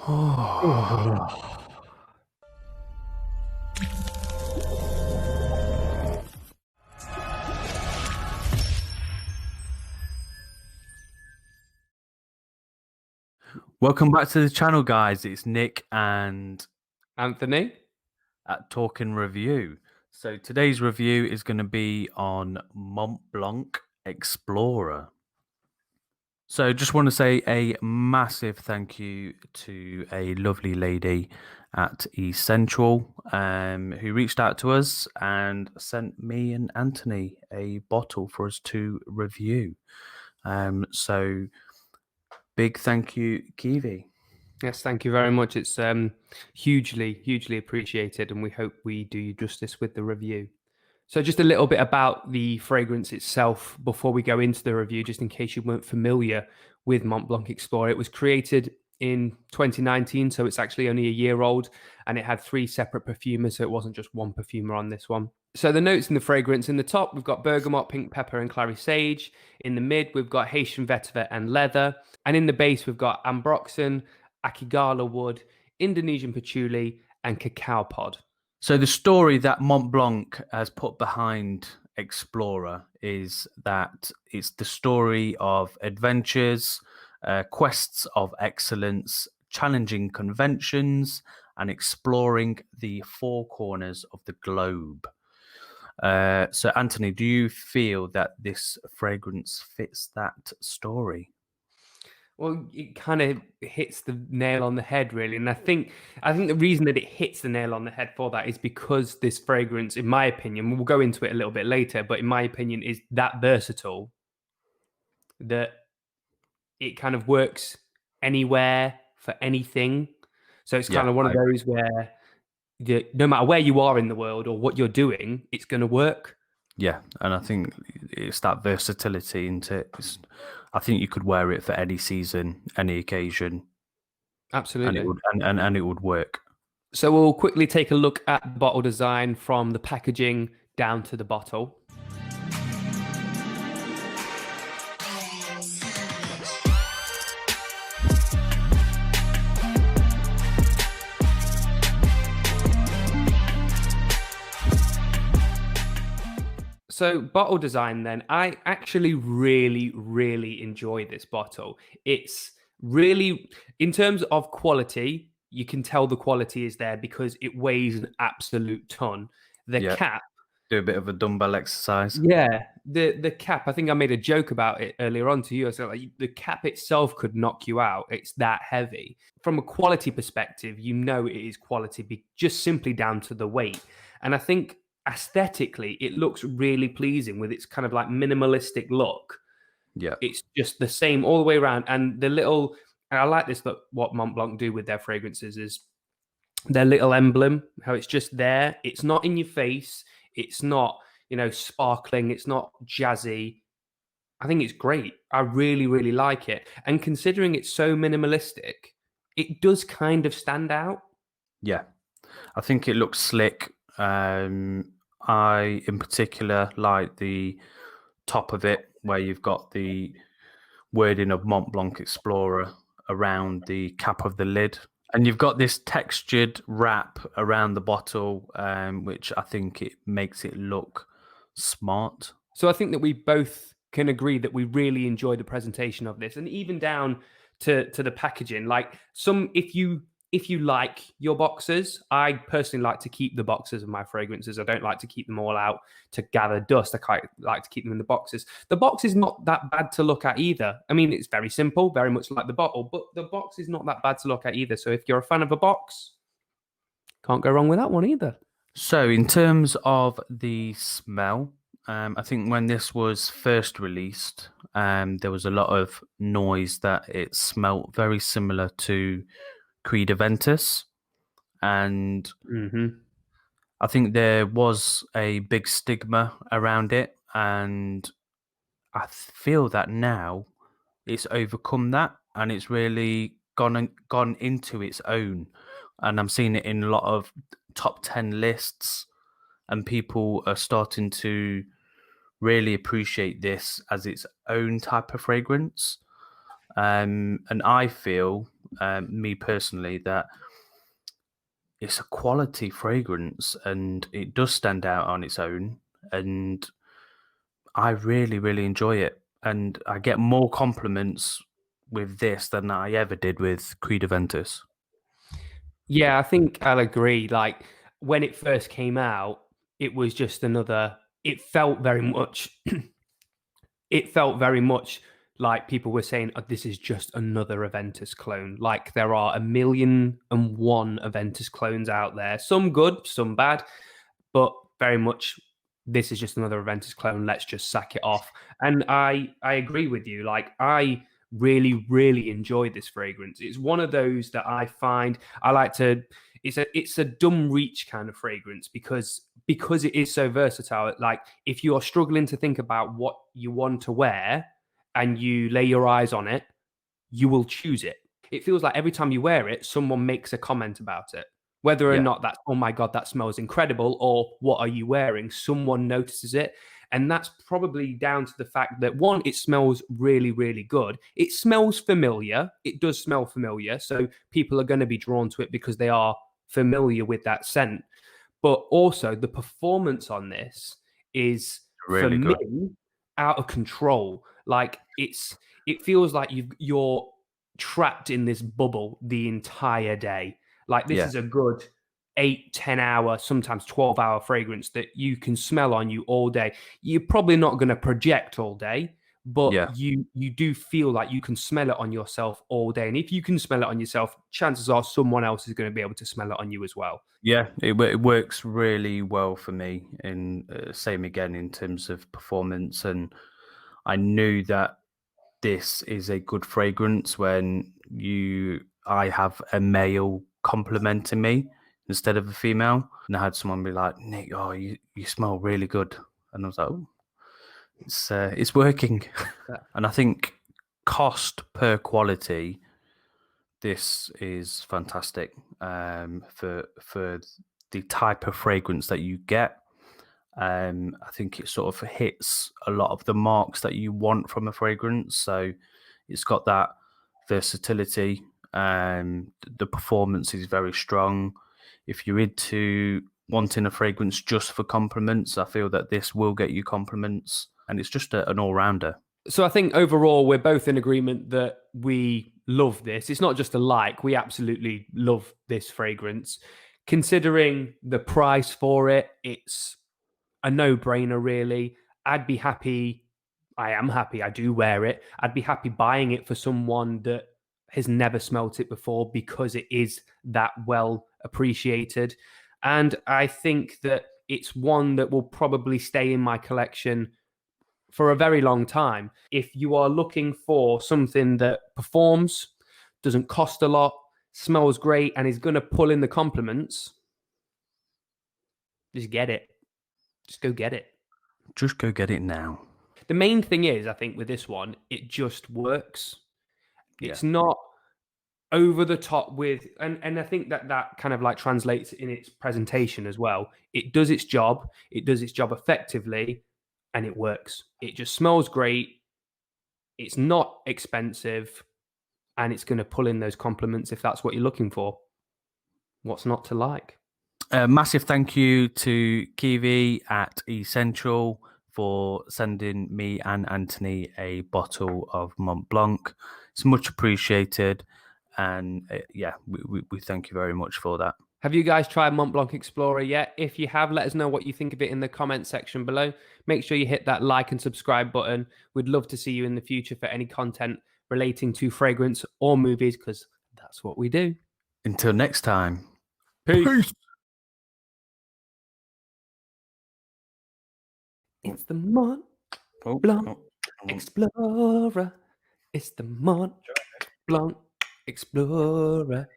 Welcome back to the channel, guys. It's Nick and Anthony. at Talking Review. So today's review is going to be on Mont Blanc Explorer. So just want to say a massive thank you to a lovely lady at Escentual who reached out to us and sent me and Anthony a bottle for us to review. So big thank you, Keavy. Yes, thank you very much. It's hugely appreciated, and we hope we do you justice with the review. So just a little bit about the fragrance itself before we go into the review, just in case you weren't familiar with Mont Blanc Explorer. It was created in 2019, so it's actually only a year old, and it had 3 separate perfumers, so it wasn't just one perfumer on this one. So the notes in the fragrance: in the top, we've got bergamot, pink pepper, and clary sage. In the mid, we've got Haitian vetiver and leather. And in the base, we've got ambroxan, akigala wood, Indonesian patchouli, and cacao pod. So the story that Mont Blanc has put behind Explorer is that it's the story of adventures, quests of excellence, challenging conventions, and exploring the 4 corners of the globe. So Anthony, do you feel that this fragrance fits that story? Well, it kind of hits the nail on the head, really. And I think the reason that it hits the nail on the head for that is because this fragrance, in my opinion, we'll go into it a little bit later, but in my opinion, is that versatile that it kind of works anywhere for anything. So it's kind of one of those where no matter where you are in the world or what you're doing, it's going to work. Yeah, and I think it's that versatility into it. I think you could wear it for any season, any occasion. Absolutely. And it would work. So we'll quickly take a look at the bottle design from the packaging down to the bottle. So bottle design then, I actually really enjoy this bottle. It's really, in terms of quality, you can tell the quality is there because it weighs an absolute ton. The cap. Do a bit of a dumbbell exercise. Yeah, the cap, I think I made a joke about it earlier on to you. I said, like, the cap itself could knock you out. It's that heavy. From a quality perspective, you know it is quality just simply down to the weight. And I think aesthetically, it looks really pleasing with its kind of like minimalistic look. Yeah, it's just the same all the way around. And I like this. Look, what Mont Blanc do with their fragrances is their little emblem. How it's just there. It's not in your face. It's not sparkling. It's not jazzy. I think it's great. I really like it. And considering it's so minimalistic, it does kind of stand out. Yeah, I think it looks slick. I, in particular, like the top of it where you've got the wording of Mont Blanc Explorer around the cap of the lid. And you've got this textured wrap around the bottle, which I think it makes it look smart. So I think that we both can agree that we really enjoy the presentation of this, and even down to the packaging. Like if you like your boxes, I personally like to keep the boxes of my fragrances. I don't like to keep them all out to gather dust. I quite like to keep them in the boxes. The box is not that bad to look at either. I mean, it's very simple, very much like the bottle, but the box is not that bad to look at either. So if you're a fan of a box, can't go wrong with that one either. So in terms of the smell, I think when this was first released, there was a lot of noise that it smelled very similar to Creed Aventus, and I think there was a big stigma around it, and I feel that now it's overcome that, and it's really gone into its own, and I'm seeing it in a lot of top 10 lists, and people are starting to really appreciate this as its own type of fragrance. And I feel me personally, that it's a quality fragrance and it does stand out on its own. And I really, really enjoy it. And I get more compliments with this than I ever did with Creed Aventus. Yeah, I think I'll agree. Like when it first came out, it was just another. It felt very much. It felt very much like people were saying, oh, "This is just another Aventus clone." Like there are 1,000,001 Aventus clones out there. Some good, some bad, but very much this is just another Aventus clone. Let's just sack it off. And I agree with you. Like I really enjoy this fragrance. It's one of those that I find I like to. It's a dumb reach kind of fragrance because it is so versatile. Like if you are struggling to think about what you want to wear and you lay your eyes on it, you will choose it. It feels like every time you wear it, someone makes a comment about it. Whether or Yeah, not that's, oh my God, that smells incredible, or what are you wearing? Someone notices it. And that's probably down to the fact that one, it smells really good. It smells familiar. It does smell familiar. So people are going to be drawn to it because they are familiar with that scent. But also, the performance on this is, for really me, good. out of control. Like it feels like you're trapped in this bubble the entire day. Like this Yeah, is a good 8, 10 hour, sometimes 12-hour fragrance that you can smell on you all day. You're probably not going to project all day, but yeah, you do feel like you can smell it on yourself all day. And if you can smell it on yourself, chances are someone else is going to be able to smell it on you as well. yeah. It works really well for me. And same again in terms of performance. And I knew that this is a good fragrance when I have a male complimenting me instead of a female. And I had someone be like, Nick, oh, you smell really good. And I was like, oh, it's working. And I think cost per quality, this is fantastic for the type of fragrance that you get. I think it sort of hits a lot of the marks that you want from a fragrance. So it's got that versatility. The performance is very strong. If you're into wanting a fragrance just for compliments, I feel that this will get you compliments, and it's just an all rounder. So I think overall we're both in agreement that we love this. It's not just a like, we absolutely love this fragrance. Considering the price for it, it's a no-brainer really. I'd be happy, I am happy, I do wear it. I'd be happy buying it for someone that has never smelt it before because it is that well appreciated. And I think that it's one that will probably stay in my collection for a very long time. If you are looking for something that performs, doesn't cost a lot, smells great, and is going to pull in the compliments, just get it. Just go get it. Just go get it now. The main thing is, I think, with this one, it just works. Yeah. It's not over the top with, and I think that that kind of like translates in its presentation as well. It does its job. It does its job effectively, and it works. It just smells great. It's not expensive, and it's going to pull in those compliments if that's what you're looking for. What's not to like? A massive thank you to Keavy at Escentual for sending me and Anthony a bottle of Mont Blanc. It's much appreciated. And yeah, we thank you very much for that. Have you guys tried Mont Blanc Explorer yet? If you have, let us know what you think of it in the comment section below. Make sure you hit that like and subscribe button. We'd love to see you in the future for any content relating to fragrance or movies, because that's what we do. Until next time. Peace. It's the Mont Blanc Explorer. It's the Mont Blanc Explorer.